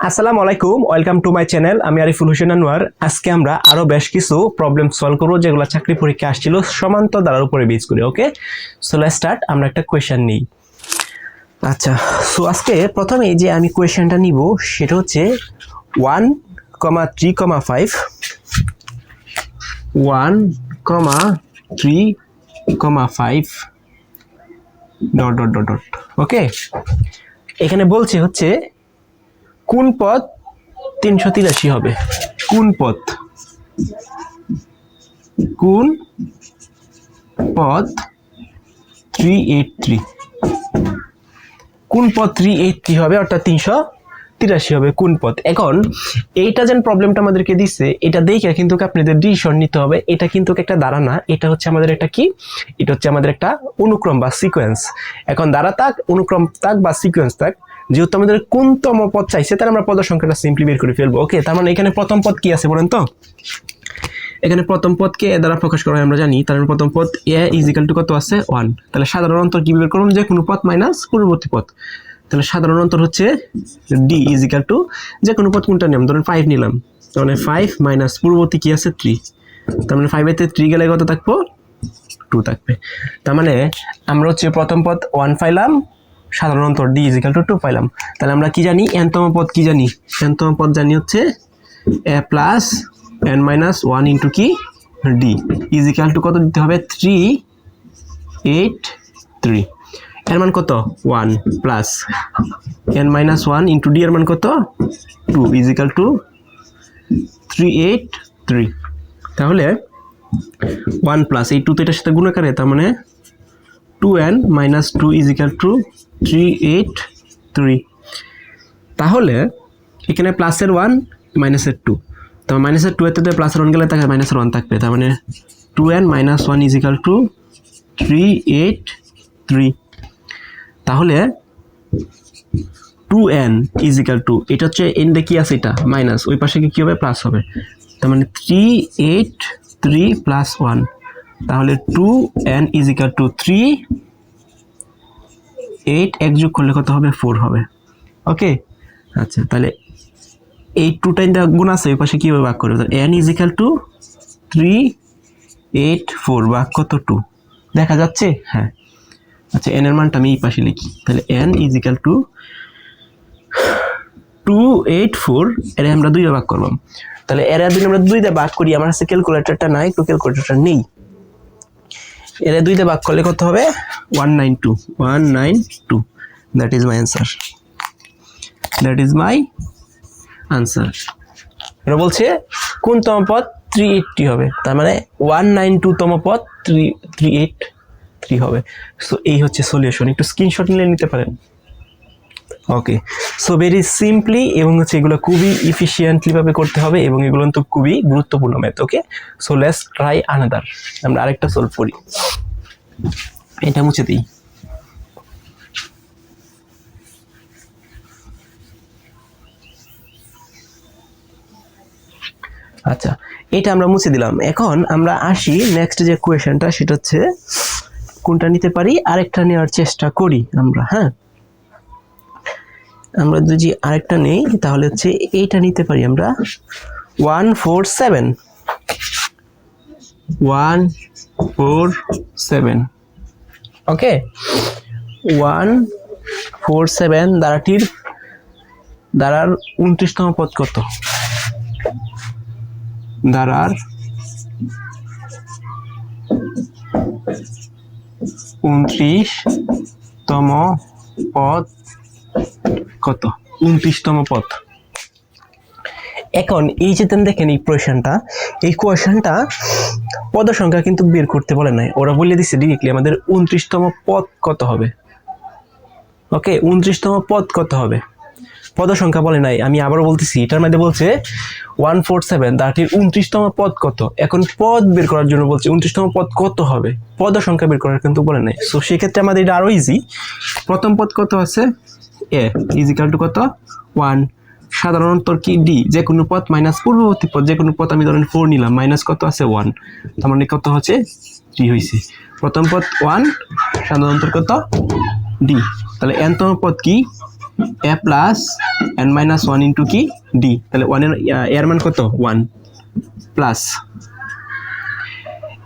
আসসালামু আলাইকুম, welcome to my channel. আমি আরিফুল হোসেন আনোয়ার। আজকে আমরা আরো বেশ কিছু প্রবলেম সলভ করব যেগুলো চাকরি পরীক্ষা আসছিল সমান্তর দ্বারার উপরে বেস করে। ওকে, সো লেটস স্টার্ট। আমরা একটা কোয়েশ্চেন নিই। আচ্ছা, সো আজকে প্রথমে যে আমি কোয়েশ্চেনটা নিব সেটা হচ্ছে 1,3,5 1,3,5 ডট ডট ডট ডট। ওকে, এখানে বলছে হচ্ছে কোন পদ 383 হবে। কোন পদ 383, কোন পদ 383 হবে, অর্থাৎ 383 হবে কোন পদ। এখন এইটা যেন প্রবলেমটা আমাদেরকে দিচ্ছে, এটা দেখে কিন্তু আপনাদের ডিসিশন নিতে হবে। এটা কিন্তু একটা ধারা না, এটা হচ্ছে আমাদের একটা কি, এটা হচ্ছে আমাদের একটা অনুক্রম বা সিকোয়েন্স। এখন ধারা থাক, অনুক্রম থাক বা সিকোয়েন্স থাক, যেহেতু আমাদের কোনতম পদ চাইছে তাহলে আমরা পদের সংখ্যাটা সিম্পলি বের করে ফেলবো। ওকে, তার মানে এখানে প্রথম পদ কি আছে বলেন তো? এখানে প্রথম পদকে এ দ্বারা প্রকাশ করা হয় আমরা জানি। তার মানে প্রথম পদ এ ইজ ইকুয়াল টু কত আছে 1। তাহলে সাধারণ অন্তর কি বের করব? যে কোনো পদ মাইনাস পূর্ববর্তী পদ। তাহলে সাধারণ অন্তর হচ্ছে ডি ইজ ইকুয়াল টু যে কোনো পদ কোনটা নিলাম, ধরেন 5 নিলাম, তার মানে 5 মাইনাস পূর্ববর্তী কি আছে 3। তার মানে 5 এতে 3 গেলে কত থাকবো? 2 থাকবে। তার মানে আমরা হচ্ছে প্রথম পদ 1 পাইলাম, সাধারণ অন্তর ডি ইজ ইকুয়াল টু 2 পাইলাম। তাহলে আমরা কি জানি? এনতম পদ কি জানি? এনতম পদ জানি হচ্ছে এ প্লাস এন মাইনাস 1 ইন্টু কি ডি ইজ ইকুয়াল টু কত দিতে হবে? 383। এর মান কত? 1 plus n minus 1 into D এর মান কত? 2 ইজ ইকুয়াল টু 383। তাহলে 1 প্লাস এই 2 তো এটার সাথে গুণাকারে, তার মানে 2n minus 2 is equal to 383। তাহলে এখানে প্লাসের 1 মাইনাসের 2, তো মাইনাসের 2 এতে প্লাসের 1 গেলে তাকে মাইনাসের 1 থাকবে। তার মানে 2n minus 1 is equal to 383। তাহলে 2n ইজ ইকুয়াল টু, এটা হচ্ছে এন কি আছে, এটা মাইনাস, ওই পাশে কি হবে? প্লাস হবে। তার মানে 383 প্লাস 1, তাহলে 2n ইজ ইকুয়াল টু 3, 8 এক যোগ করলে কত হবে? 4 হবে। ওকে, আচ্ছা, তাহলে এই 2 টাইম গুণ আছে, ওই পাশে কিভাবে ভাগ করবে? n ইজ ইকুয়াল টু 384 ভাগ কত? 2 দেখা যাচ্ছে? হ্যাঁ। আচ্ছা, n এর মানটা আমি এই পাশে লিখি। তাহলে n ইজ ইকুয়াল টু 284, এর আমরা 2 দিয়ে ভাগ করলাম। তাহলে এর যদি আমরা 2 দিয়ে ভাগ করি, আমার কাছে ক্যালকুলেটরটা নাই, একটু ক্যালকুলেটরটা নেই। এর 2 দিয়ে ভাগ করলে কত হবে? 192। That is my answer. That is my answer. এটা বলছে কোনতম পদ 380 হবে, তার মানে 192 তম পদ 383 হবে। সো এই হচ্ছে সলিউশন। একটু স্ক্রিনশট নিলে নিতে পারেন। ওকে, সো ভেরি সিম্পলি, এবং হচ্ছে এগুলো খুবই ইফিশিয়েন্টলি ভাবে করতে হবে, এবং এগুলো তো খুবই গুরুত্বপূর্ণ math. Okay, so let's try another. আমরা আরেকটা সলভ করি। এটা মুছে দিই। আচ্ছা, এটা আমরা মুছে দিলাম। এখন আমরা আসি নেক্সট যে কোয়েশ্চেনটা, সেটা হচ্ছে কোনটা নিতে পারি, আরেকটা নেওয়ার চেষ্টা করি আমরা। হ্যাঁ, আমরা যদি আরেকটা নেই তাহলে হচ্ছে এইটা নিতে পারি আমরা। 147 ওকে, 147 দ্বারার 29তম পদ কত? দ্বারার 29তম পদ কত? 29তম পদ। এখন এই যে দেখেন এই কোয়েশ্চেনটা পদের সংখ্যা কিন্তু বের করতে বলে নাই, ওরা বলে দিচ্ছে ডিরেক্টলি আমাদের 29তম পদ কত হবে। ওকে, 29তম পদ কত হবে, পদ সংখ্যা বলে নাই। আমি আবারও বলতেছি, এটার মধ্যে বলছে 147 দ্যাটির 29তম পদ কত। এখন পদ বের করার জন্য বলছে 29তম পদ কত হবে, পদ সংখ্যা বের করার কিন্তু বলে নাই। সো সেক্ষেত্রে আমাদের এটা আরো ইজি। প্রথম পদ কত আছে? এ ইজ ইকুয়াল টু কত? 1। সাধারণ অন্তর কি? ডি, যে কোনো পদ মাইনাস পূর্ববর্তী পদ, যে কোনো পদ আমি ধরেন 4 নিলাম, মাইনাস কত আছে? 1, তার মানে কত হচ্ছে? 3 হয়েছে। প্রথম পদ 1, সাধারণ অন্তর কত? ডি। তাহলে এনতম পদ কি? A plus n minus one into কি ডি, তাহলে ওয়ানের এর মান কত 1 প্লাস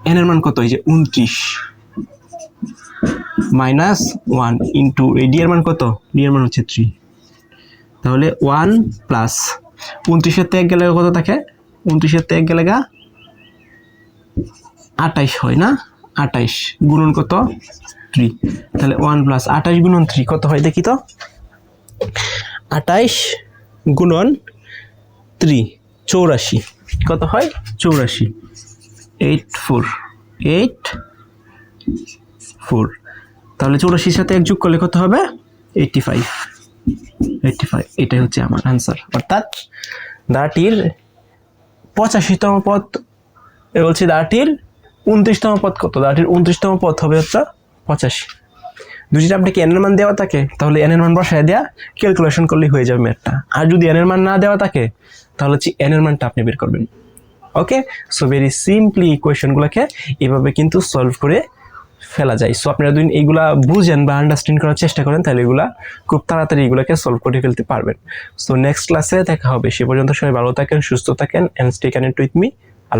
এন এর মান কত, এই যে 29 মাইনাস 1 ইন্টু এই ডি এর মান কত, ডি এর মান হচ্ছে 3, তাহলে 1 প্লাস 29 তে 1 গেলে কত থাকে, 29 তে 1 গেলে 28 হয় না, 28 গুণন কত 3, তাহলে 1 প্লাস 28 গুণন 3 কত হয় দেখি তো, 28 গুণন 3 84, কত হয় 84, 84, তাহলে 84 সাথে 1 যোগ করলে কত হবে 85, এটাই হচ্ছে আমার আনসার। অর্থাৎ দাটির 85তম পদ বলছি, দাটির 29তম পদ কত, দাটির 29তম পদ হবে হচ্ছে 85। যদি আপনাকে এন এর মান দেওয়া থাকে তাহলে এন এর মান বসায় দেওয়া ক্যালকুলেশন করলেই হয়ে যাবে ম্যাথটা, আর যদি এন এর মান না দেওয়া থাকে তাহলে হচ্ছে এন এর মানটা আপনি বের করবেন। ওকে, সো ভেরি সিম্পলি ইকুয়েশনগুলোকে এভাবে কিন্তু সলভ করে ফেলা যায়। সো আপনারা যদি এইগুলা বুঝেন বা আন্ডারস্ট্যান্ড করার চেষ্টা করেন তাহলে এগুলা খুব তাড়াতাড়ি এগুলোকে সলভ করে ফেলতে পারবেন। সো নেক্সট ক্লাসে দেখা হবে, সে পর্যন্ত সবাই ভালো থাকেন, সুস্থ থাকেন, and stay connected with me.